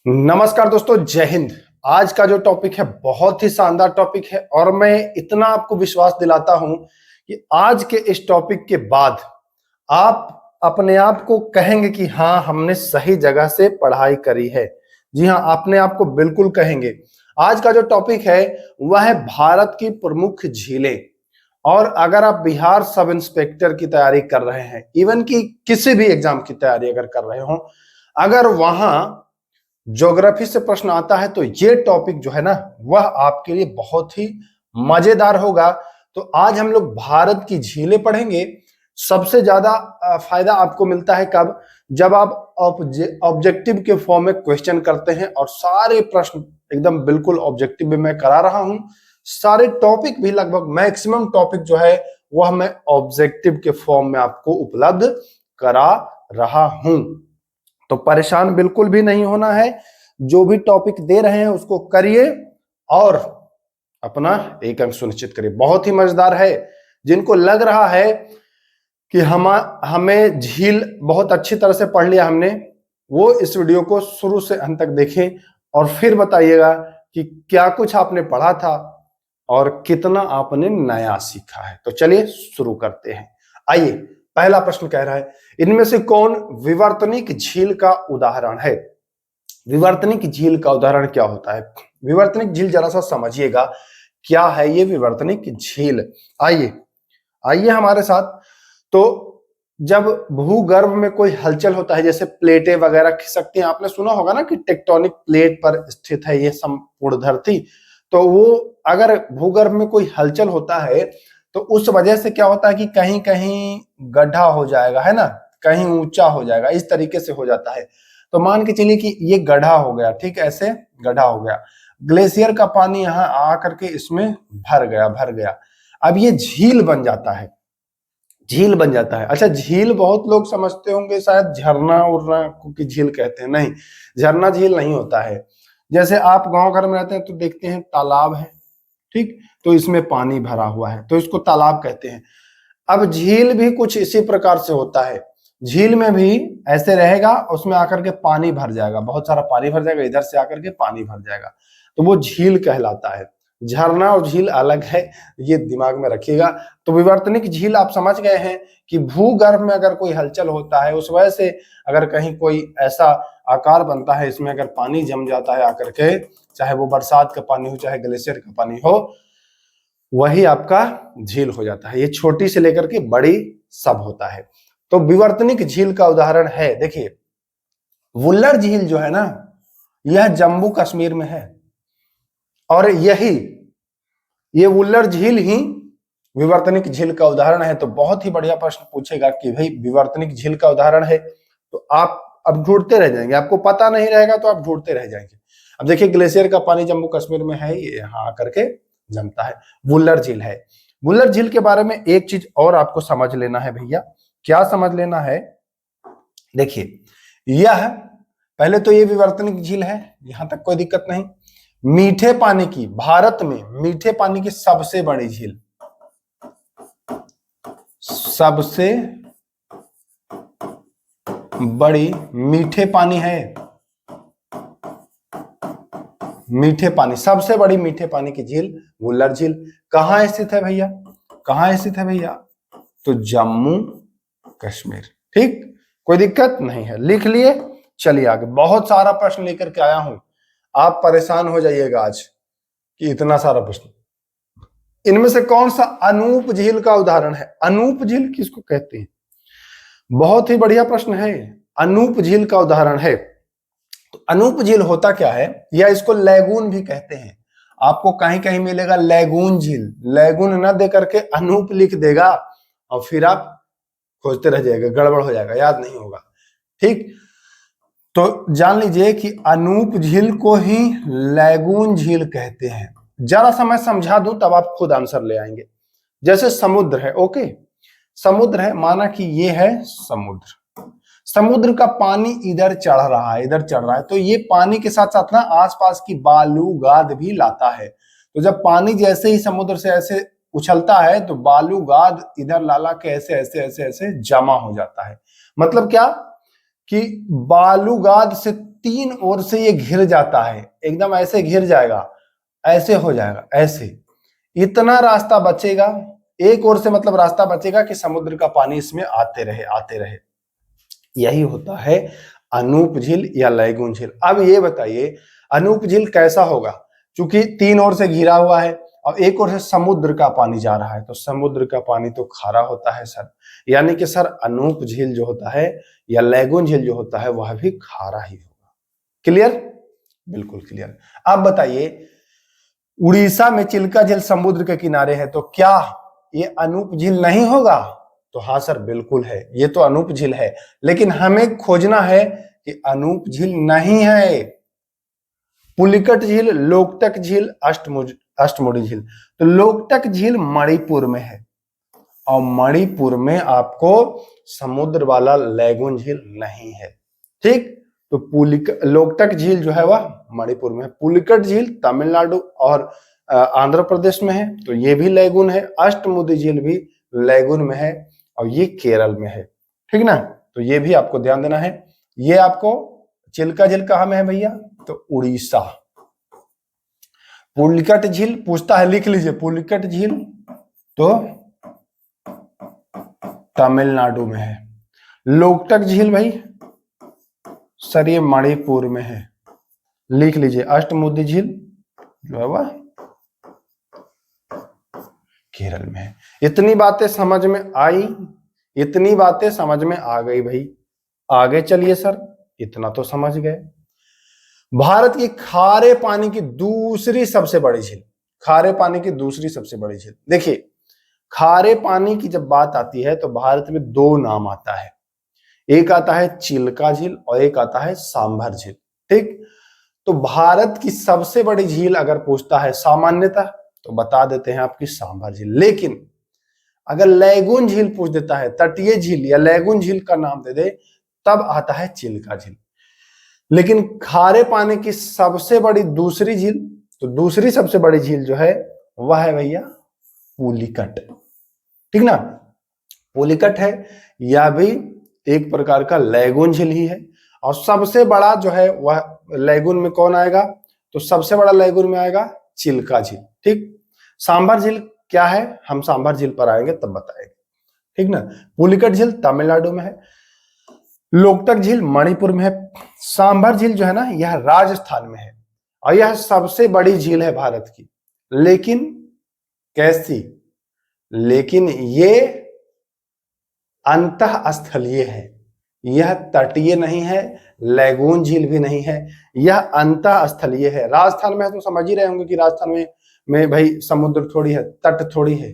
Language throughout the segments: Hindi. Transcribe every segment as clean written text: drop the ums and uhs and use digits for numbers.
नमस्कार दोस्तों, जय हिंद। आज का जो टॉपिक है बहुत ही शानदार टॉपिक है और मैं इतना आपको विश्वास दिलाता हूं कि आज के इस टॉपिक के बाद आप अपने आप को कहेंगे कि हाँ, हमने सही जगह से पढ़ाई करी है। जी हाँ, अपने आप को बिल्कुल कहेंगे। आज का जो टॉपिक है वह है भारत की प्रमुख झीलें। और अगर आप बिहार सब इंस्पेक्टर की तैयारी कर रहे हैं, इवन कि किसी भी एग्जाम की तैयारी अगर कर रहे हो, अगर वहां ज्योग्राफी से प्रश्न आता है तो ये टॉपिक जो है ना, वह आपके लिए बहुत ही मजेदार होगा। तो आज हम लोग भारत की झीलें पढ़ेंगे। सबसे ज्यादा फायदा आपको मिलता है कब? जब आप ऑब्जेक्टिव के फॉर्म में क्वेश्चन करते हैं और सारे प्रश्न एकदम बिल्कुल ऑब्जेक्टिव में मैं करा रहा हूं। सारे टॉपिक भी लगभग मैक्सिमम टॉपिक जो है वह मैं ऑब्जेक्टिव के फॉर्म में आपको उपलब्ध करा रहा हूं। तो परेशान बिल्कुल भी नहीं होना है। जो भी टॉपिक दे रहे हैं उसको करिए और अपना एक अंक सुनिश्चित करिए। बहुत ही मजेदार है। जिनको लग रहा है कि हमें झील बहुत अच्छी तरह से पढ़ लिया हमने, वो इस वीडियो को शुरू से अंत तक देखें और फिर बताइएगा कि क्या कुछ आपने पढ़ा था और कितना आपने नया सीखा है। तो चलिए शुरू करते हैं। आइए, पहला प्रश्न कह रहा है, इनमें से कौन विवर्तनिक झील का उदाहरण है? विवर्तनिक झील का उदाहरण क्या होता है? विवर्तनिक झील जरा सा समझिएगा, क्या है ये विवर्तनिक झील। आइए आइए हमारे साथ। तो जब भूगर्भ में कोई हलचल होता है, जैसे प्लेटें वगैरह खिसकती हैं, आपने सुना होगा ना कि टेक्टोनिक प्लेट पर स्थित है ये संपूर्ण धरती। तो वो अगर भूगर्भ में कोई हलचल होता है तो उस वजह से क्या होता है कि कहीं कहीं गड्ढा हो जाएगा, है ना, कहीं ऊंचा हो जाएगा, इस तरीके से हो जाता है। तो मान के चलिए कि ये गड्ढा हो गया, ठीक, ऐसे गड्ढा हो गया, ग्लेशियर का पानी यहाँ आकर के इसमें भर गया। अब ये झील बन जाता है, झील बन जाता है। अच्छा, झील बहुत लोग समझते होंगे शायद झरना उड़ना को की झील कहते हैं। नहीं, झरना झील नहीं होता है। जैसे आप गांव घर में रहते हैं तो देखते हैं तालाब है, ठीक, तो इसमें पानी भरा हुआ है तो इसको तालाब कहते हैं। अब झील भी कुछ इसी प्रकार से होता है। झील में भी ऐसे रहेगा, उसमें आकर के पानी भर जाएगा, बहुत सारा पानी भर जाएगा, इधर से आकर के पानी भर जाएगा, तो वो झील कहलाता है। झरना और झील अलग है, ये दिमाग में रखिएगा। तो विवर्तनिक झील आप समझ गए हैं कि भूगर्भ में अगर कोई हलचल होता है, उस वजह से अगर कहीं कोई ऐसा आकार बनता है, इसमें अगर पानी जम जाता है आकर के, चाहे वो बरसात का पानी हो चाहे ग्लेशियर का पानी हो, वही आपका झील हो जाता है। ये छोटी से लेकर के बड़ी सब होता है। तो विवर्तनिक झील का उदाहरण है, देखिए वुल्लर झील जो है ना, यह जम्मू कश्मीर में है और ये वुल्लर झील ही विवर्तनिक झील का उदाहरण है। तो बहुत ही बढ़िया प्रश्न पूछेगा कि भाई विवर्तनिक झील का उदाहरण है, तो आप अब ढूंढते रह जाएंगे, आपको पता नहीं रहेगा तो आप ढूंढते रह जाएंगे। अब देखिए ग्लेशियर का पानी जम्मू कश्मीर में है, ये यहाँ आकर के जमता है, वुल्लर झील है। वुल्लर झील के बारे में एक चीज और आपको समझ लेना है भैया। क्या समझ लेना है? देखिए, यह पहले तो ये विवर्तनिक झील है, यहां तक कोई दिक्कत नहीं। मीठे पानी की, भारत में मीठे पानी की सबसे बड़ी झील, सबसे बड़ी मीठे पानी है, मीठे पानी, सबसे बड़ी मीठे पानी की झील वुल्लर झील। कहां स्थित है भैया? कहां स्थित है भैया? तो जम्मू कश्मीर, ठीक, कोई दिक्कत नहीं है, लिख लिए। चलिए आगे, बहुत सारा प्रश्न लेकर के आया हूं, आप परेशान हो जाइएगा आज कि इतना सारा प्रश्न। इनमें से कौन सा अनूप झील का उदाहरण है? अनूप झील किसको कहते हैं? बहुत ही बढ़िया प्रश्न है। अनूप झील का उदाहरण है। तो अनूप झील होता क्या है, या इसको लैगून भी कहते हैं। आपको कहीं कहीं मिलेगा लैगून झील, लैगून न दे करके अनूप लिख देगा और फिर आप खोजते रह जाएगा, गड़बड़ हो जाएगा, याद नहीं होगा, ठीक। तो जान लीजिए कि अनूप झील को ही लैगून झील कहते हैं। जरा सा मैं समझा दूं तब आप खुद आंसर ले आएंगे। जैसे समुद्र है, ओके, समुद्र है, माना कि ये है समुद्र, समुद्र का पानी इधर चढ़ रहा है, इधर चढ़ रहा है, तो ये पानी के साथ साथ ना आसपास की बालू गाद भी लाता है। तो जब पानी जैसे ही समुद्र से ऐसे उछलता है तो बालू गाद इधर लाला के ऐसे ऐसे ऐसे ऐसे जमा हो जाता है। मतलब क्या कि बालू गाद से तीन ओर से ये घिर जाता है, एकदम ऐसे घिर जाएगा, ऐसे हो जाएगा, ऐसे इतना रास्ता बचेगा, एक ओर से मतलब रास्ता बचेगा कि समुद्र का पानी इसमें आते रहे आते रहे। यही होता है अनूप झील या लैगून झील। अब ये बताइए अनूप झील कैसा होगा, क्योंकि तीन ओर से घिरा हुआ है और एक ओर से समुद्र का पानी जा रहा है, तो समुद्र का पानी तो खारा होता है सर, यानी कि सर अनूप झील जो होता है या लैगून झील जो होता है वह भी खारा ही होगा। क्लियर? बिल्कुल क्लियर। अब बताइए उड़ीसा में चिल्का झील समुद्र के किनारे है, तो क्या ये अनूप झील नहीं होगा? तो हाँ सर बिल्कुल है, ये तो अनूप झील है, लेकिन हमें खोजना है कि अनूप झील नहीं है। पुलिकट झील, लोकटक झील, अष्टमुडी झील, तो लोकटक झील मणिपुर में है और मणिपुर में आपको समुद्र वाला लैगून झील नहीं है। ठीक, तो लोकटक झील जो है वह मणिपुर में है, पुलिकट झील तमिलनाडु और आंध्र प्रदेश में है, तो ये भी लैगून है। अष्टमुडी झील भी लैगून में है और ये केरल में है। ठीक ना, तो ये भी आपको ध्यान देना है। ये आपको चिल्का झील कहां में है भैया? तो उड़ीसा। पुलिकट झील पूछता है, लिख लीजिए, पुलिकट झील तो तमिलनाडु में है। लोकटक झील भाई सर ये मणिपुर में है, लिख लीजिए। अष्टमुडी झील जो है वह केरल में है। इतनी बातें समझ में आई, इतनी बातें समझ में आ गई भाई। आगे चलिए सर, इतना तो समझ गए। भारत की खारे पानी की दूसरी सबसे बड़ी झील, खारे पानी की दूसरी सबसे बड़ी झील। देखिए खारे पानी की जब बात आती है तो भारत में दो नाम आता है, एक आता है चिल्का झील और एक आता है सांभर झील। ठीक, तो भारत की सबसे बड़ी झील अगर पूछता है सामान्यतः तो बता देते हैं आपकी सांभर झील, लेकिन अगर लैगून झील पूछ देता है, तटीय झील या लैगून झील का नाम दे दे, तब आता है चिल्का झील। लेकिन खारे पानी की सबसे बड़ी दूसरी झील, तो दूसरी सबसे बड़ी झील जो है वह है भैया पुलिकट। ठीक ना, पुलिकट है, यह भी एक प्रकार का लैगून झील ही है। और सबसे बड़ा जो है वह लैगून में कौन आएगा? तो सबसे बड़ा लैगून में आएगा चिल्का झील। ठीक, सांभर झील क्या है हम सांभर झील पर आएंगे तब बताएंगे। ठीक ना, पुलिकट झील तमिलनाडु में है, लोकटक झील मणिपुर में है, सांभर झील जो है ना यह राजस्थान में है और यह सबसे बड़ी झील है भारत की। लेकिन कैसी? लेकिन ये अंतःस्थलीय है, यह तटीय नहीं है, लैगून झील भी नहीं है, यह अंतःस्थलीय है। राजस्थान में है तो समझ ही रहे होंगे कि राजस्थान में भाई समुद्र थोड़ी है, तट थोड़ी है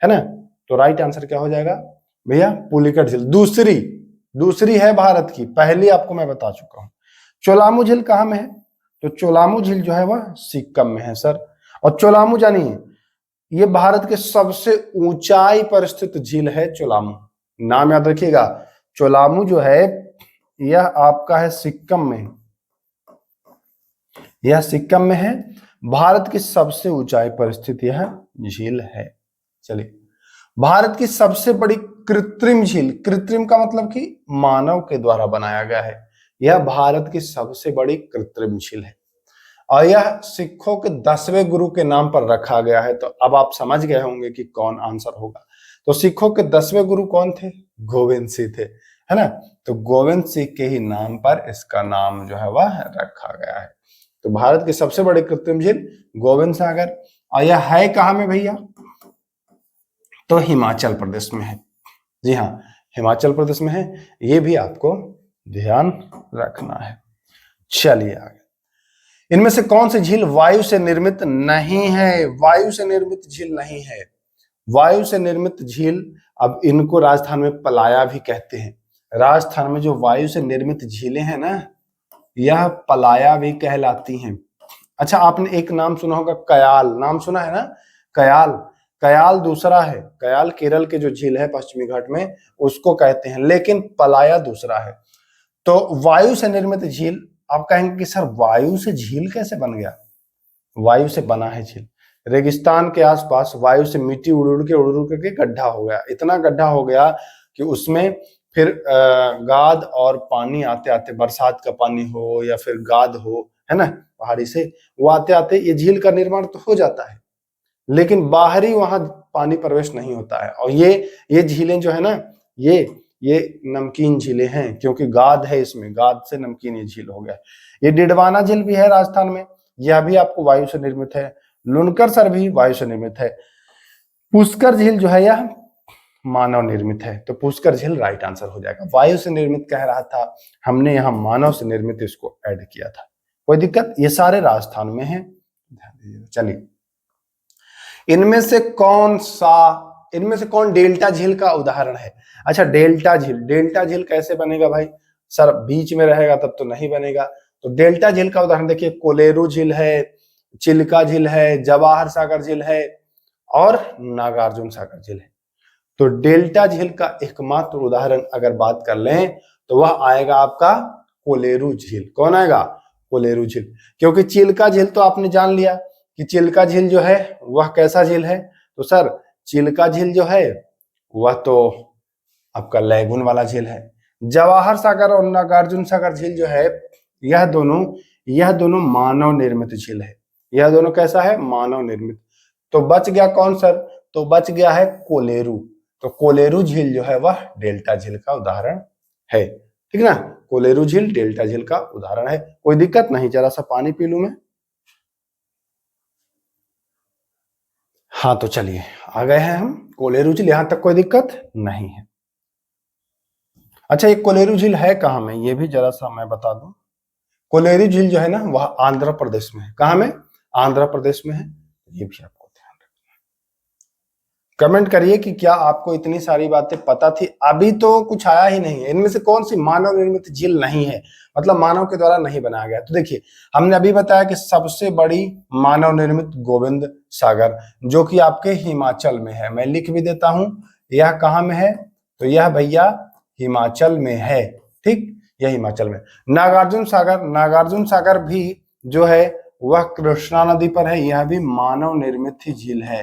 ना। तो राइट आंसर क्या हो जाएगा भैया? पुलिकट झील दूसरी है भारत की, पहली आपको मैं बता चुका हूं। चोलामू झील कहां में है? तो चोलामू झील जो है वह सिक्किम में है सर। और चोलामू जानिए ये भारत के सबसे ऊंचाई पर स्थित झील है चोलामू, नाम याद रखिएगा। चोलामू जो है यह आपका है सिक्किम में, यह सिक्किम में है, भारत की सबसे ऊंचाई पर स्थित यह झील है। चलिए, भारत की सबसे बड़ी कृत्रिम झील, कृत्रिम का मतलब कि मानव के द्वारा बनाया गया है, यह भारत की सबसे बड़ी कृत्रिम झील है और यह सिखों के 10वें गुरु के नाम पर रखा गया है। तो अब आप समझ गए होंगे कि कौन आंसर होगा। तो सिखों के 10वें गुरु कौन थे? गोविंद सिंह थे, है ना। तो गोविंद सिंह के ही नाम पर इसका नाम जो है वह रखा गया है। तो भारत की सबसे बड़ी कृत्रिम झील गोविंद सागर, और यह है कहां में भैया? तो हिमाचल प्रदेश में है। जी हाँ, हिमाचल प्रदेश में है, ये भी आपको ध्यान रखना है। चलिए आगे, इनमें से कौन सी झील वायु से निर्मित नहीं है? वायु से निर्मित झील नहीं है। वायु से निर्मित झील, अब इनको राजस्थान में पलाया भी कहते हैं। राजस्थान में जो वायु से निर्मित झीलें हैं ना, यह पलाया भी कहलाती हैं। अच्छा, आपने एक नाम सुना होगा कयाल, नाम सुना है ना? कयाल दूसरा है, कयाल केरल के जो झील है पश्चिमी घाट में उसको कहते हैं, लेकिन पलाया दूसरा है। तो वायु से निर्मित झील, आप कहेंगे कि सर वायु से झील कैसे बन गया? वायु से बना है झील। रेगिस्तान के आसपास वायु से मिट्टी उड़ उड़ के गड्ढा हो गया, इतना गड्ढा हो गया कि उसमें फिर गाद और पानी आते आते, बरसात का पानी हो या फिर गाद हो, है ना, पहाड़ी से, वो आते आते ये झील का निर्माण तो हो जाता है, लेकिन बाहरी वहां पानी प्रवेश नहीं होता है। और ये झीलें जो है ना, ये नमकीन झीलें हैं, क्योंकि गाद है इसमें, गाद से नमकीन ये झील हो गया। ये डिडवाना झील भी है राजस्थान में, यह भी आपको वायु से निर्मित है। लुनकरसर भी वायु से निर्मित है। पुष्कर झील जो है यह मानव निर्मित है, तो पुष्कर झील राइट आंसर हो जाएगा। वायु से निर्मित कह रहा था, हमने यहाँ मानव से निर्मित इसको ऐड किया था। कोई दिक्कत? ये सारे राजस्थान में हैं। चलिए, इनमें से कौन डेल्टा झील का उदाहरण है? अच्छा, डेल्टा झील कैसे बनेगा भाई? सर बीच में रहेगा तब तो नहीं बनेगा। तो डेल्टा झील का उदाहरण देखिए, कोलेरू झील है, चिल्का झील है, जवाहर सागर झील है और नागार्जुन सागर झील है। तो डेल्टा झील का एकमात्र उदाहरण अगर बात कर लें तो वह आएगा आपका कोलेरू झील। कौन आएगा? कोलेरू झील। क्योंकि चिल्का झील तो आपने जान लिया कि चिल्का झील जो है वह कैसा झील है। तो सर चिल्का झील जो है वह तो आपका लैगून वाला झील है। जवाहर सागर और नागार्जुन सागर झील जो है, यह दोनों मानव निर्मित झील है। यह दोनों कैसा है? मानव निर्मित। तो बच गया कौन सर? तो बच गया है कोलेरू। तो कोलेरू झील जो है वह डेल्टा झील का उदाहरण है, ठीक ना। कोलेरू झील डेल्टा झील का उदाहरण है। कोई दिक्कत नहीं? जरा सा पानी पी लूं मैं। हाँ, तो चलिए आ गए हैं हम कोलेरू झील, यहां तक कोई दिक्कत नहीं है। अच्छा, ये कोलेरू झील है कहां में, ये भी जरा सा मैं बता दूं। कोलेरू झील जो है ना वह आंध्र प्रदेश में है। कहां में? आंध्र प्रदेश में है। ये भी आपको ध्यान रखना है। कमेंट करिए कि क्या आपको इतनी सारी बातें पता थी? अभी तो कुछ आया ही नहीं है। इनमें से कौन सी मानव निर्मित झील नहीं है, मतलब मानव के द्वारा नहीं बनाया गया? तो देखिए, हमने अभी बताया कि सबसे बड़ी मानव निर्मित गोविंद सागर, जो कि आपके हिमाचल में है। मैं लिख भी देता हूं, यह कहां में है? तो यह भैया हिमाचल में है, ठीक, यह हिमाचल में। नागार्जुन सागर भी जो है वह कृष्णा नदी पर है। यह भी मानव निर्मित ही झील है।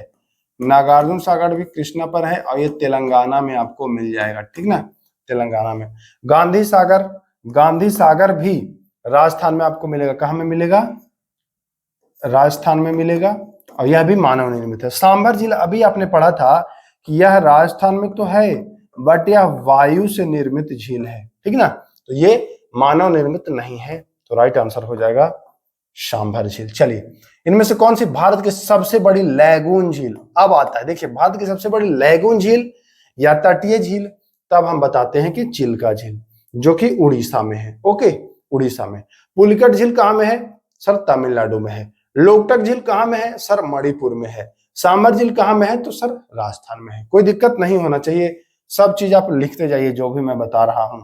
नागार्जुन सागर भी कृष्णा पर है और ये तेलंगाना में आपको मिल जाएगा, ठीक ना, तेलंगाना में। गांधी सागर भी राजस्थान में आपको मिलेगा। कहां में मिलेगा? राजस्थान में मिलेगा और यह भी मानव निर्मित है। सांभर झील अभी आपने पढ़ा था कि यह राजस्थान में तो है, बट यह वायु से निर्मित झील है, ठीक ना। तो ये मानव निर्मित नहीं है, तो राइट आंसर हो जाएगा सांभर झील। चलिए, इनमें से कौन सी भारत की सबसे बड़ी लैगून झील? अब आता है, देखिए, भारत की सबसे बड़ी लैगून झील या तटीय झील, तब हम बताते हैं कि चिल्का झील, जो कि उड़ीसा में है। ओके, उड़ीसा में। पुलिकट झील कहां में है? सर तमिलनाडु में है। लोकटक झील कहां में है? सर मणिपुर में है। सांभर झील कहां में है? तो सर राजस्थान में है। कोई दिक्कत नहीं होना चाहिए, सब चीज आप लिखते जाइए जो भी मैं बता रहा हूं,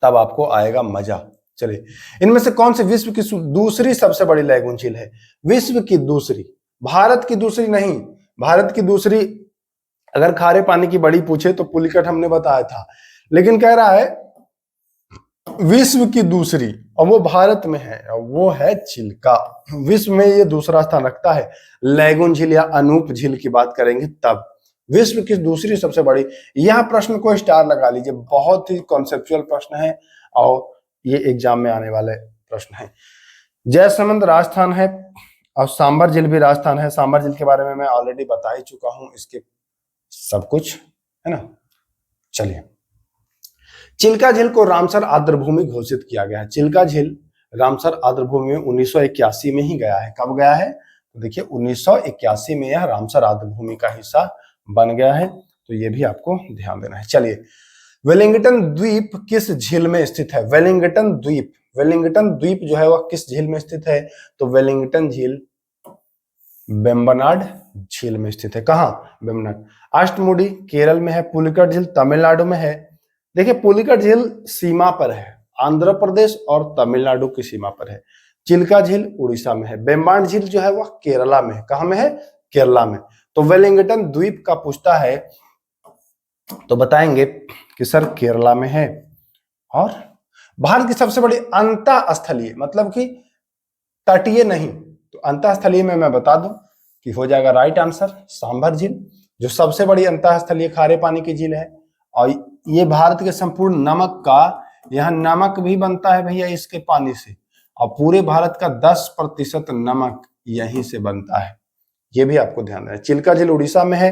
तब आपको आएगा मजा। चलिए, इनमें से कौन सी विश्व की दूसरी सबसे बड़ी लैगून झील है? विश्व की दूसरी, भारत की दूसरी नहीं। भारत की दूसरी अगर खारे पानी की बड़ी पूछे तो पुलिकट हमने बताया था, लेकिन कह रहा है विश्व की दूसरी, और वो भारत में है, और वो है चिल्का। विश्व में ये दूसरा स्थान रखता है। लैगून झील या अनूप झील की बात करेंगे तब। विश्व की दूसरी सबसे बड़ी, यह प्रश्न को स्टार लगा लीजिए, बहुत ही कॉन्सेप्चुअल प्रश्न है और ये एग्जाम में आने वाले प्रश्न है। जयसमंद राजस्थान है और सांभर झील भी राजस्थान है। सांभर झील के बारे में मैं ऑलरेडी बता ही चुका हूं, इसके सब कुछ है ना। चलिए, चिल्का झील को रामसर आर्द्रभूमि घोषित किया गया है। चिल्का झील रामसर आर्द्रभूमि में 1981 में ही गया है। कब गया है? तो देखिए 1981 में यह रामसर आर्द्रभूमि का हिस्सा बन गया है, तो ये भी आपको ध्यान देना है। चलिए, वेलिंगटन द्वीप किस झील में स्थित है? वेलिंगटन द्वीप जो है वह किस झील में स्थित है? तो वेलिंगटन झील बेम्बनाड झील में स्थित है। कहां? बेम्बनाड। अष्टमुडी केरल में है। पुलिकट झील तमिलनाडु में है। देखिए, पुलिकट झील सीमा पर है, आंध्र प्रदेश और तमिलनाडु की सीमा पर है। चिल्का झील उड़ीसा में है। बेम्बान झील जो है वह केरला में है। कहां में है? केरला में। तो वेलिंगटन द्वीप का पूछता है तो बताएंगे कि सर केरला में है। और भारत की सबसे बड़ी अंतःस्थलीय, मतलब कि तटीय नहीं, तो अंतःस्थलीय में मैं बता दूं कि हो जाएगा राइट आंसर सांभर झील, जो सबसे बड़ी अंतःस्थलीय खारे पानी की झील है। और ये भारत के संपूर्ण नमक का, यहाँ नमक भी बनता है भैया इसके पानी से, और पूरे भारत का 10% नमक यहीं से बनता है। ये भी आपको ध्यान रहे। चिल्का झील उड़ीसा में है,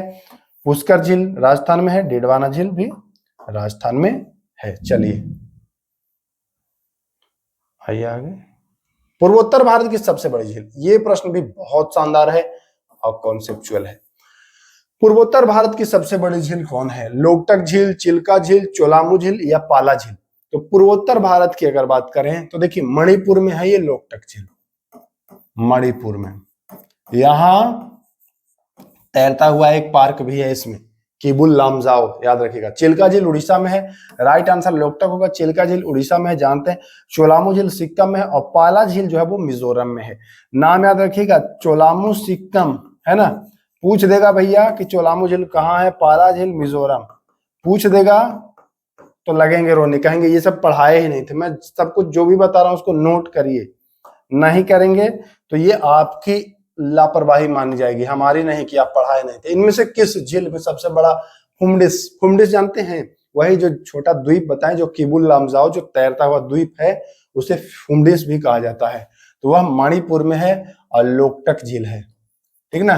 पुष्कर झील राजस्थान में है, डेडवाना झील भी राजस्थान में है। चलिए आइए आगे। पूर्वोत्तर भारत की सबसे बड़ी झील, ये प्रश्न भी बहुत शानदार है और कॉन्सेप्चुअल है। पूर्वोत्तर भारत की सबसे बड़ी झील कौन है? लोकटक झील, चिल्का झील, चोलामू झील या पाला झील? तो पूर्वोत्तर भारत की अगर बात करें तो देखिए मणिपुर में है ये लोकटक झील, मणिपुर में। यहां तैरता हुआ एक पार्क भी है इसमें, किबुल लामजाओ, याद रखिएगा। चिल्का झील उड़ीसा में है, राइट आंसर लोकटक होगा। चिल्का झील उड़ीसा में है, जानते हैं। चोलामू झील सिक्किम में है, और पाला झील जो है वो मिजोरम में है। नाम याद रखिएगा, चोलामू सिक्किम है ना, पूछ देगा भैया कि चोलामू झील कहाँ है, पाला झील मिजोरम, पूछ देगा तो लगेंगे रोने, कहेंगे ये सब पढ़ाए ही नहीं थे। मैं सब कुछ जो भी बता रहा हूं उसको नोट करिए, नहीं करेंगे तो ये आपकी लापरवाही मानी जाएगी, हमारी नहीं कि आप पढ़ाए नहीं थे। इनमें से किस झील में सबसे बड़ा फुमडिस, फुमडिस जानते हैं? वही जो छोटा द्वीप बताएं, जो किबुल लामजाओ जो तैरता हुआ द्वीप है, उसे फुमडिस भी कहा जाता है। तो वह मणिपुर में है और लोकटक झील है, ठीक ना,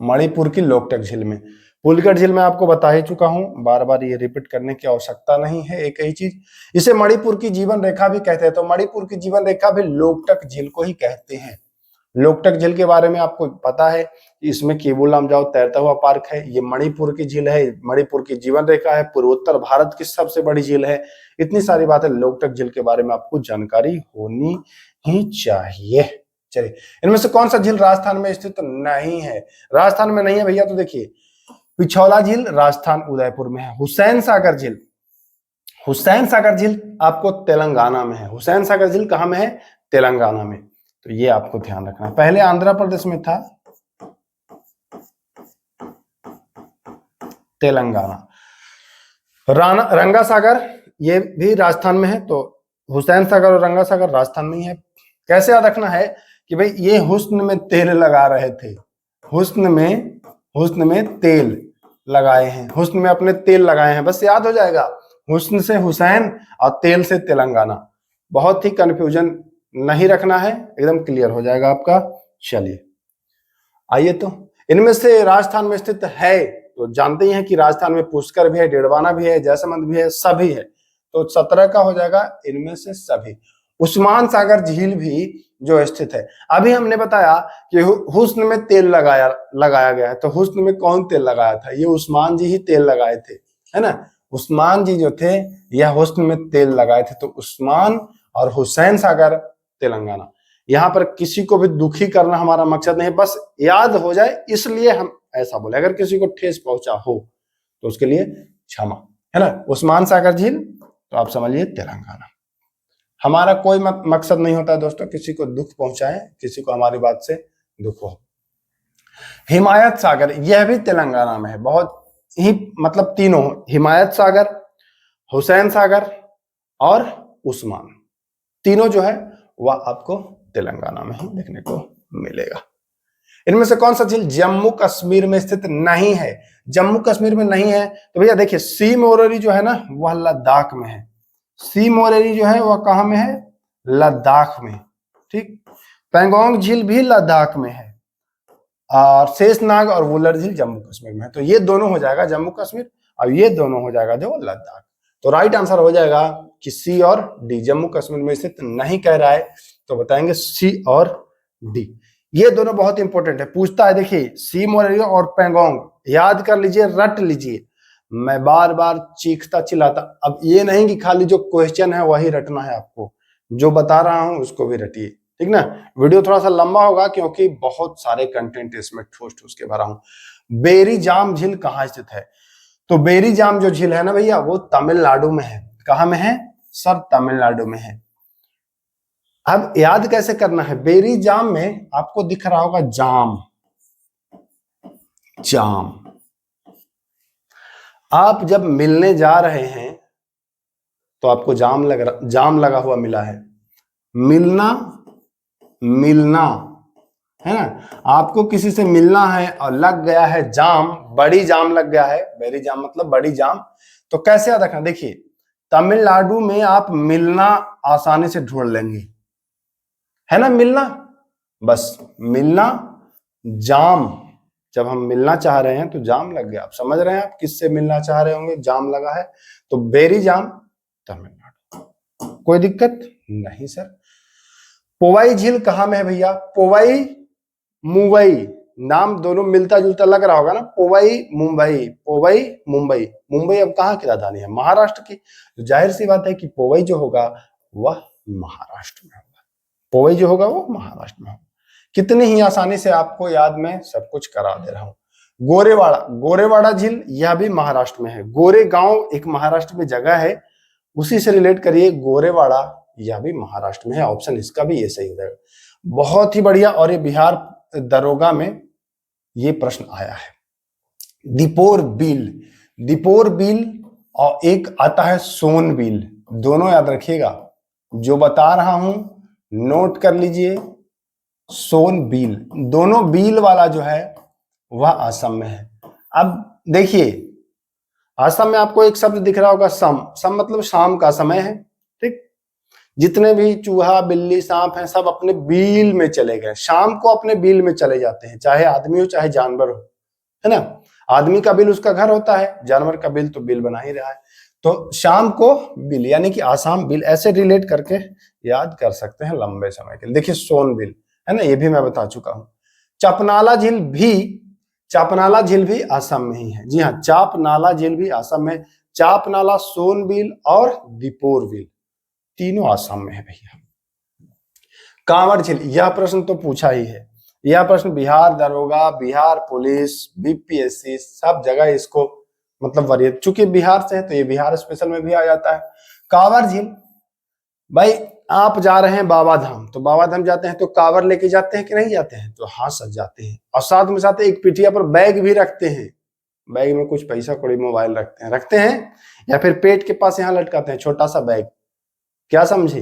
मणिपुर की लोकटक झील में। पुलकट झील मैं आपको बता ही चुका हूं, बार बार ये रिपीट करने की आवश्यकता नहीं है, एक ही चीज। इसे मणिपुर की जीवन रेखा भी कहते हैं, तो मणिपुर की जीवन रेखा भी लोकटक झील को ही कहते हैं। लोकटक झील के बारे में आपको पता है, इसमें केबुल लामजाओ तैरता हुआ पार्क है, ये मणिपुर की झील है, मणिपुर की जीवन रेखा है, पूर्वोत्तर भारत की सबसे बड़ी झील है। इतनी सारी बातें लोकटक झील के बारे में आपको जानकारी होनी ही चाहिए। चलिए, इनमें से कौन सा झील राजस्थान में स्थित नहीं है? राजस्थान में नहीं है भैया, तो देखिए पिछौला झील राजस्थान उदयपुर में है। हुसैन सागर झील, हुसैन सागर झील आपको तेलंगाना में है। हुसैन सागर झील कहां में है? तेलंगाना में। तो ये आपको ध्यान रखना है, पहले आंध्र प्रदेश में था, तेलंगाना। रंगा सागर ये भी राजस्थान में है, तो हुसैन सागर और रंगा सागर राजस्थान में ही है। कैसे याद रखना है कि भाई ये हुस्न में तेल लगा रहे थे, हुस्न में तेल लगाए हैं, हुस्न में अपने तेल लगाए हैं, बस याद हो जाएगा। हुस्न से हुसैन और तेल से तेलंगाना, बहुत ही कंफ्यूजन नहीं रखना है, एकदम क्लियर हो जाएगा आपका। चलिए आइए, तो इनमें से राजस्थान में स्थित है, तो जानते ही हैं कि राजस्थान में पुष्कर भी है, डेडवाना भी है, जैसलमेर भी है, सभी है, तो 17 का हो जाएगा इनमें से सभी। उस्मान सागर झील भी जो स्थित है, अभी हमने बताया कि हुस्न में तेल लगाया गया है, तो हुस्न में कौन तेल लगाया था? ये उस्मान जी ही तेल लगाए थे, है ना। उस्मान जी जो थे यह हुस्न में तेल लगाए थे। तो उस्मान और हुसैन सागर तेलंगाना। यहाँ पर किसी को भी दुखी करना हमारा मकसद नहीं, बस याद हो जाए इसलिए हम ऐसा बोले। अगर किसी को ठेस पहुंचा हो तो उसके लिए क्षमा, है ना। उस्मान सागर झील तो आप समझिए तेलंगाना। हमारा कोई मकसद नहीं होता है दोस्तों किसी को दुख पहुंचाए, किसी को हमारी बात से दुख हो। हिमायत सागर यह भी तेलंगाना में है, बहुत ही मतलब तीनों, हिमायत सागर, हुसैन सागर और उस्मान, तीनों जो है वह आपको तेलंगाना में ही देखने को मिलेगा। इनमें से कौन सा झील जम्मू कश्मीर में स्थित नहीं है? जम्मू कश्मीर में नहीं है तो भैया देखिए सी मोरेरी जो है ना वह लद्दाख में है। सी मोरेरी जो है वह कहां में है? लद्दाख में, ठीक। पेंगोंग झील भी लद्दाख में है, और शेषनाग और वुलर झील जम्मू कश्मीर में है। तो ये दोनों हो जाएगा जम्मू कश्मीर, और ये दोनों हो जाएगा जो लद्दाख। तो राइट आंसर हो जाएगा कि सी और डी, जम्मू कश्मीर में स्थित नहीं कह रहा है, तो बताएंगे सी और डी। ये दोनों बहुत इंपॉर्टेंट है, पूछता है। देखिए सी मोरेरी और पेंगोंग याद कर लीजिए, रट लीजिए। मैं बार बार चीखता चिल्लाता, अब ये नहीं कि खाली जो क्वेश्चन है वही रटना है आपको, जो बता रहा हूं उसको भी रटिए, ठीक ना। वीडियो थोड़ा सा लंबा होगा क्योंकि बहुत सारे कंटेंट इसमें ठोस ठोस के भरा हूं। बेरी जाम झील कहाँ स्थित है? तो बेरी जाम जो झील है ना भैया वो तमिलनाडु में है। कहां में है सर? तमिलनाडु में है। अब याद कैसे करना है? बेरी जाम में आपको दिख रहा होगा जाम, जाम। आप जब मिलने जा रहे हैं तो आपको जाम लगा हुआ मिला है। मिलना, मिलना है ना। आपको किसी से मिलना है और लग गया है जाम, बड़ी जाम लग गया है, वेरी जाम मतलब बड़ी जाम, तो कैसे याद रखना। देखिए तमिलनाडु में आप मिलना आसानी से ढूंढ लेंगे, है ना, मिलना, बस मिलना, जाम, जब हम मिलना चाह रहे हैं तो जाम लग गया। आप समझ रहे हैं आप किससे मिलना चाह रहे होंगे, जाम लगा है, तो बेरी जाम तमिलनाडु। कोई दिक्कत नहीं सर। पोवाई झील कहाँ में है भैया, पोवाई मुंबई, नाम दोनों मिलता जुलता लग रहा होगा ना, पोवाई मुंबई, पोवाई मुंबई, मुंबई अब कहाँ की राजधानी है, महाराष्ट्र की, तो जाहिर सी बात है कि पोवाई जो होगा वह महाराष्ट्र में होगा, पोवाई जो होगा वो महाराष्ट्र में होगा। कितनी ही आसानी से आपको याद में सब कुछ करा दे रहा हूं। गोरेवाड़ा, गोरेवाड़ा झील यह भी महाराष्ट्र में है, गोरे गांव एक महाराष्ट्र में जगह है, उसी से रिलेट करिए, गोरेवाड़ा यह भी महाराष्ट्र में है, ऑप्शन इसका भी ये सही हो जाएगा। बहुत ही बढ़िया। और ये बिहार दरोगा में ये प्रश्न आया है। दीपोर बिल, दीपोर बिल और एक आता है सोन बिल, दोनों याद रखिएगा, जो बता रहा हूं नोट कर लीजिए, सोन बिल, दोनों बिल वाला जो है वह असम में है। अब देखिए असम में आपको एक शब्द दिख रहा होगा सम, सम मतलब शाम का समय है, ठीक। जितने भी चूहा बिल्ली सांप हैं सब अपने बिल में चले गए, शाम को अपने बिल में चले जाते हैं, चाहे आदमी हो चाहे जानवर हो, है ना। आदमी का बिल उसका घर होता है, जानवर का बिल तो बिल बना ही रहा है, तो शाम को बिल यानी कि आसाम बिल, ऐसे रिलेट करके याद कर सकते हैं लंबे समय के लिए। देखिए सोन बिल है ना, ये भी मैं बता चुका हूं। चपनाला झील भी, चापनाला झील भी असम में ही है, जी हाँ, चापनाला झील भी असम में, चापनाला, सोन बिल और दीपोर बिल तीनों असम में है भैया। कांवड़ झील, यह प्रश्न तो पूछा ही है, यह प्रश्न बिहार दरोगा, बिहार पुलिस, बीपीएससी सब जगह इसको मतलब वरीयत, चूंकि बिहार से है तो ये बिहार स्पेशल में भी आ जाता है। कांवड़ झील, भाई आप जा रहे हैं बाबा धाम, तो बाबा धाम जाते हैं तो कांवर लेके जाते हैं कि नहीं जाते हैं, तो हाँ सच जाते हैं, और साथ में साथ एक पिठिया पर बैग भी रखते हैं, बैग में कुछ पैसा कौड़ी मोबाइल रखते हैं, या फिर पेट के पास यहाँ लटकाते हैं छोटा सा बैग, क्या समझे,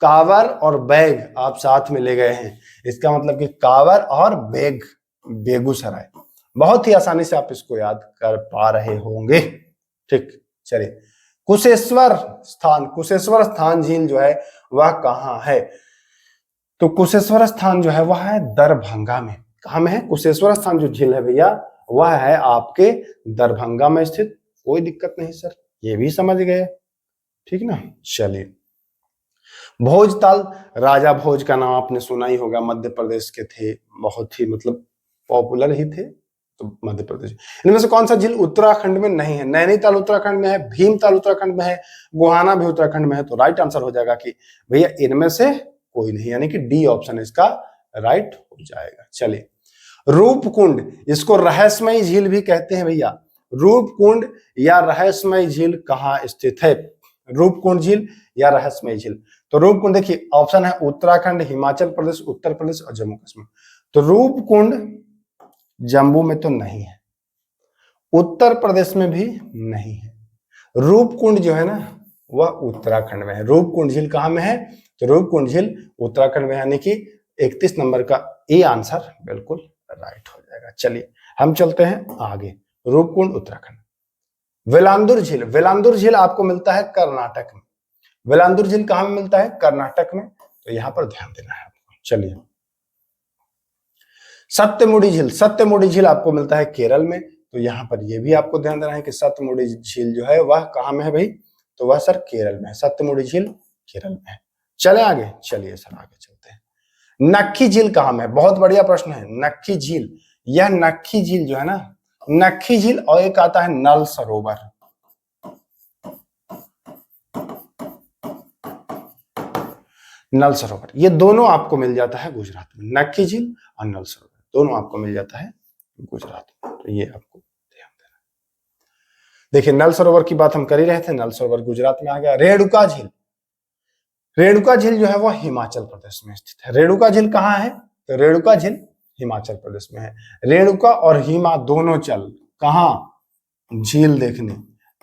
कावर और बैग आप साथ में ले गए हैं, इसका मतलब कि कावर और बैग, बेगूसराय। बहुत ही आसानी से आप इसको याद कर पा रहे होंगे, ठीक। चलिए कुशेश्वर स्थान, कुशेश्वर स्थान झील जो है वह कहाँ है, तो कुशेश्वर स्थान जो है वह है दरभंगा में। कहाँ में है कुशेश्वर स्थान जो झील है भैया, वह है आपके दरभंगा में स्थित। कोई दिक्कत नहीं सर, ये भी समझ गए, ठीक ना। चलिए भोजताल, राजा भोज का नाम आपने सुना ही होगा, मध्य प्रदेश के थे, बहुत ही मतलब पॉपुलर ही थे, तो मध्य प्रदेश। इनमें से कौन सा झील उत्तराखंड में नहीं है, नैनीताल उत्तराखंड में है, भीमताल उत्तराखंड में है, गोहाना भी उत्तराखंड में है, तो राइट आंसर हो जाएगा कि भैया इनमें से कोई नहीं, यानी कि डी ऑप्शन इसका राइट हो जाएगा। चलिए रूपकुंड, इसको रहस्यमय झील भी कहते हैं भैया, रूपकुंड या रहस्यमय झील कहाँ स्थित है, रूपकुंड झील या रहस्यमय झील, तो रूपकुंड देखिए ऑप्शन है उत्तराखंड, हिमाचल प्रदेश, उत्तर प्रदेश और जम्मू कश्मीर, तो रूपकुंड जम्मू में तो नहीं है, उत्तर प्रदेश में भी नहीं है, रूपकुंड जो है ना वह उत्तराखंड में है। रूपकुंड झील कहाँ में है, तो रूपकुंड झील उत्तराखंड में, यानी कि 31 नंबर का ए आंसर बिल्कुल राइट हो जाएगा। चलिए हम चलते हैं आगे, रूपकुंड उत्तराखंड। वेलांदुर झील, वेलांदुर झील आपको मिलता है कर्नाटक में, वेलांदुर झील कहाँ में मिलता है, कर्नाटक में, तो यहां पर ध्यान देना है आपको। चलिए सत्यमुड़ी झील, सत्यमुड़ी झील आपको मिलता है केरल में, तो यहाँ पर यह भी आपको ध्यान देना है कि सत्यमुड़ी झील जो है वह कहाँ में है भाई, तो वह सर केरल में है, सत्यमुड़ी झील केरल में है। चले आगे, चलिए सर आगे चलते हैं। नक्की झील कहाँ में है, बहुत बढ़िया प्रश्न है, नक्की झील, यह नक्की झील जो है ना, नक्की झील और एक आता है नल सरोवर, नल सरोवर, ये दोनों आपको मिल जाता है गुजरात में, नक्की झील और नल सरोवर दोनों आपको मिल जाता है गुजरात में, तो ये आपको ध्यान देना। देखिए नल सरोवर की बात हम कर ही रहे थे, नल सरोवर गुजरात में आ गया। रेणुका झील, रेणुका झील जो है वह हिमाचल प्रदेश में स्थित है। रेणुका झील कहाँ है, तो रेणुका झील हिमाचल प्रदेश में है। रेणुका और हिमा दोनों चल कहाँ झील देखने,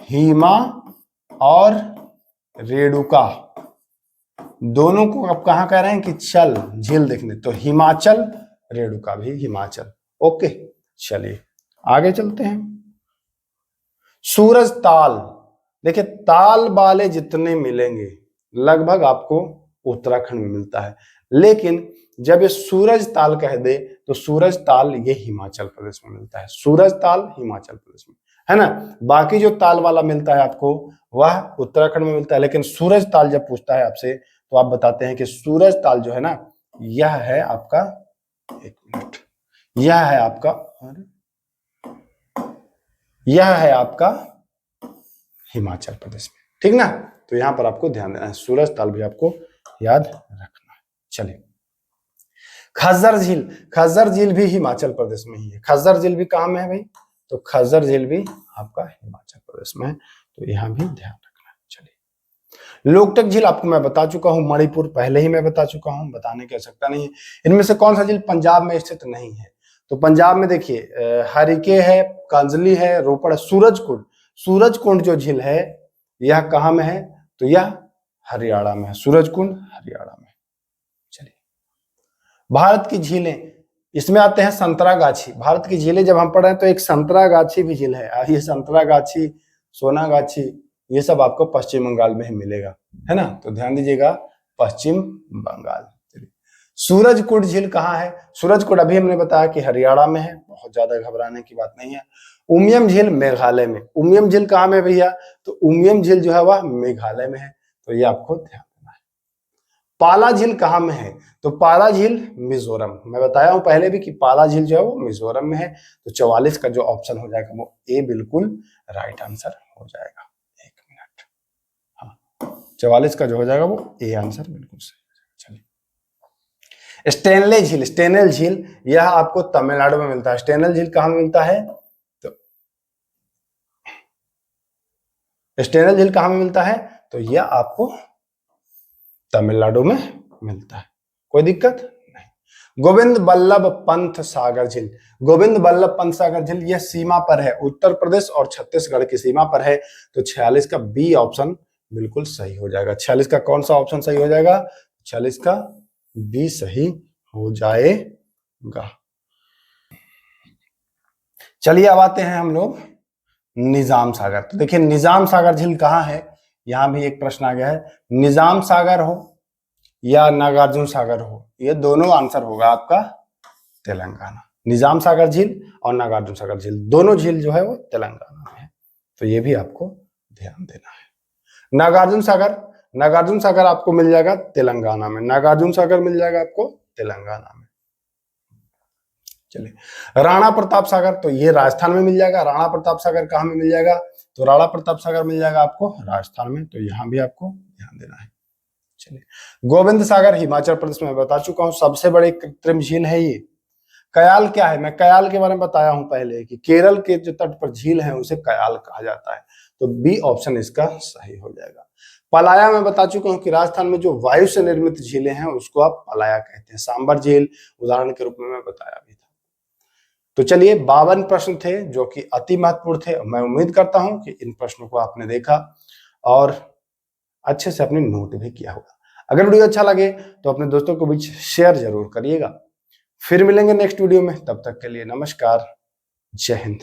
हिमा और रेणुका दोनों को अब कहाँ कह रहे हैं कि चल झील देखने, तो हिमाचल रेणुका भी हिमाचल। ओके, चलिए आगे चलते हैं। सूरज ताल, देखिए ताल वाले जितने मिलेंगे लगभग आपको उत्तराखंड में मिलता है, लेकिन जब ये सूरज ताल कह दे तो सूरज ताल ये हिमाचल प्रदेश में मिलता है। सूरज ताल हिमाचल प्रदेश में है ना। बाकी जो ताल वाला मिलता है आपको वह उत्तराखंड में मिलता है, लेकिन सूरज ताल जब पूछता है आपसे तो आप बताते हैं कि सूरज ताल जो है ना यह है आपका, एक मिनट, यह है आपका हिमाचल प्रदेश में, ठीक ना। तो यहां पर आपको ध्यान देना है, सूरज ताल भी आपको याद रखना है। चलिए खज्जर झील, खज्जर झील भी हिमाचल प्रदेश में ही है। खज्जर झील भी कहां में है भाई, तो खज्जर झील भी आपका हिमाचल प्रदेश में है, तो यहां भी ध्यान रखना है। चलिए लोकटक झील आपको मैं बता चुका हूं, मणिपुर पहले ही मैं बता चुका हूं, बताने की आवश्यकता नहीं है। इनमें से कौन सा झील पंजाब में स्थित नहीं है, तो पंजाब में देखिए हरिके है, कांजली है, रोपड़ है, सूरजकुंड, सूरजकुंड जो झील है यह कहां में है, तो यह हरियाणा में है, सूरजकुंड हरियाणा में। चलिए भारत की झीलें, इसमें आते हैं संतरागाछी। भारत की झीलें जब हम पढ़ रहे हैं तो एक संतरागाछी भी झील है। ये संतरागाछी, सोनागाछी, ये सब आपको पश्चिम बंगाल में ही मिलेगा, है ना, तो ध्यान दीजिएगा पश्चिम बंगाल। सूरजकुंड झील कहाँ है, सूरजकुंड अभी हमने बताया कि हरियाणा में है, बहुत ज्यादा घबराने की बात नहीं है। उमियम झील मेघालय में, उमियम झील कहाँ में भैया, तो उमियम झील जो है वह मेघालय में है, तो ये आपको ध्यान देना है। पाला झील कहाँ में है, तो पाला झील मिजोरम, मैं बताया हूं पहले भी कि पाला झील जो है वो मिजोरम में है, तो 44 का जो ऑप्शन हो जाएगा वो ए बिल्कुल राइट आंसर हो जाएगा। एक मिनट, हाँ 44 का जो हो जाएगा वो ए आंसर बिल्कुल सही। स्टेनले झील, स्टेनल झील यह आपको तमिलनाडु में मिलता है। स्टेनल झील कहां मिलता है, तो स्टेनल झील कहां में मिलता है, तो यह आपको तमिलनाडु में मिलता है, कोई दिक्कत नहीं। गोविंद बल्लभ पंत सागर झील, गोविंद बल्लभ पंत सागर झील यह सीमा पर है, उत्तर प्रदेश और छत्तीसगढ़ की सीमा पर है, तो 46 का बी ऑप्शन बिल्कुल सही हो जाएगा। 46 का कौन सा ऑप्शन सही हो जाएगा, 46 का बी सही हो जाएगा। चलिए अब आते हैं हम लोग निजाम सागर। तो देखिए निजाम सागर झील कहाँ है, यहां भी एक प्रश्न आ गया है, निजाम सागर हो या नागार्जुन सागर हो, ये दोनों आंसर होगा आपका तेलंगाना। निजाम सागर झील और नागार्जुन सागर झील दोनों झील जो है वो तेलंगाना में है, तो ये भी आपको ध्यान देना है। नागार्जुन सागर, नागार्जुन सागर आपको मिल जाएगा तेलंगाना में, नागार्जुन सागर मिल जाएगा आपको तेलंगाना में। चलिए राणा प्रताप सागर, तो ये राजस्थान में मिल जाएगा। राणा प्रताप सागर कहां में मिल जाएगा, तो राणा प्रताप सागर मिल जाएगा आपको राजस्थान में, तो यहां भी आपको ध्यान देना है। चलिए गोविंद सागर हिमाचल प्रदेश में, बता चुका हूं सबसे बड़ी कृत्रिम झील है ये। कयाल क्या है, मैं कयाल के बारे में बताया हूं पहले कि केरल के जो तट पर झील है उसे कयाल कहा जाता है, तो बी ऑप्शन इसका सही हो जाएगा। पलाया मैं बता चुका हूं कि राजस्थान में जो वायु से निर्मित झीलें हैं उसको आप पलाया कहते हैं। सांबर झील उदाहरण के रूप में मैं बताया भी था। तो चलिए 52 प्रश्न थे जो कि अति महत्वपूर्ण थे। मैं उम्मीद करता हूं कि इन प्रश्नों को आपने देखा और अच्छे से अपने नोट भी किया होगा। अगर वीडियो अच्छा लगे तो अपने दोस्तों को बीच शेयर जरूर करिएगा। फिर मिलेंगे नेक्स्ट वीडियो में, तब तक के लिए नमस्कार, जय हिंद।